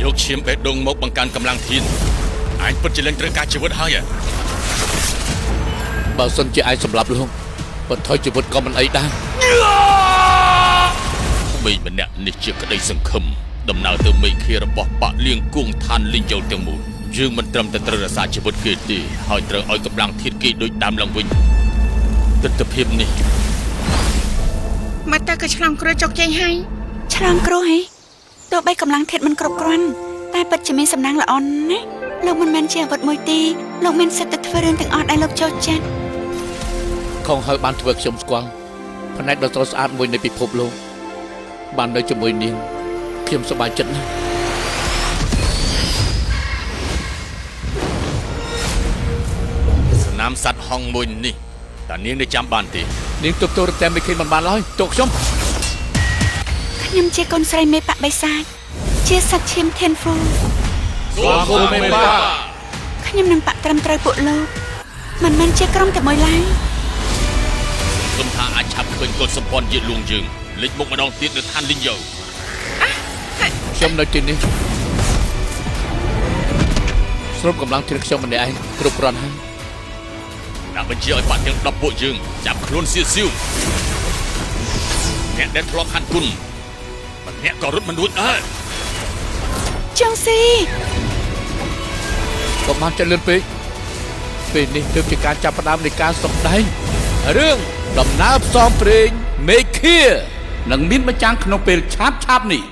យកឈាមបេះដូងមកបង្កើនកำลังធានអញពិតជាលែងត្រូវការជីវិតហើយបើសិនជាឯងសម្លាប់លោកបន្ថយជីវិតក៏មិនអីដែរបីម្នាក់នេះជាក្តីសង្ឃឹមដំណើរទៅមេឃារបស់បាក់លៀងគួងឋានលីងយល់ទាំងមូលយើងមិនត្រឹមតែត្រូវរក្សាជីវិតគេទេហើយត្រូវឲ្យកម្លាំងធានគេដូចដើមឡើងវិញទស្សនភាពនេះមកតើក៏ឆ្លងគ្រោះជោគជ័យហើយឆ្លងគ្រោះហីទោះបីកម្លាំងធាតុមិនគ្រប់គ្រាន់តែពិតជាមានសំណាងល្អណាស់លោកមិនមែនជាអាវុធមួយទេលោកមានសិទ្ធិទៅធ្វើរឿងទាំងអស់ដែលលោកចូលចិត្តខំហើយបានធ្វើខ្ញុំស្គាល់ផ្នែកដ៏ស្រស់ស្អាតមួយនៃពិភពលោកបាននៅជាមួយនាងខ្ញុំសប្បាយចិត្តណាស់ស្នាមសัตว์ហងមួយនេះតើនាងនៅចាំបានទេនាងទប់ទល់តែមិនឃើញមិនបានឡើយទុកខ្ញុំជាកូនស្រីមេបៈបិសាចជាសត្វឈាមធានហ្វូស្វាគមន៍មេបៈខ្ញុំនឹងបាក់ត្រឹមត្រូវពួកលោកមិនមែនជាក្រុមតែមួយឡើយខ្ញុំថាអាចឆាប់ឃើញកូនសម្ព័ន្ធយាលួងយើងលេចមុខម្ដងទៀតនៅឋានលីងយ៉ូខ្ញុំនៅទីនេះស្រូបកម្លាំងធានខ្ញុំម្នាក់ឯងគ្រប់គ្រាន់ហើយដាក់បញ្ជាឲ្យបាក់ទាំង10ពួកយើងចាប់ខ្លួនសៀវអ្នកដែលធ្លាប់ហាន់គុណម្នាក់ក៏រត់មិនរួចចង់ស៊ីក៏បានចិត្តលឿនពេកពេលនេះទើបជាការចាប់ផ្ដើមនៃការសម្ដែងរឿងដំណើរផ្សងព្រេងមេឃានឹងមានបញ្ចាំងក្នុងពេលឆាប់នេះ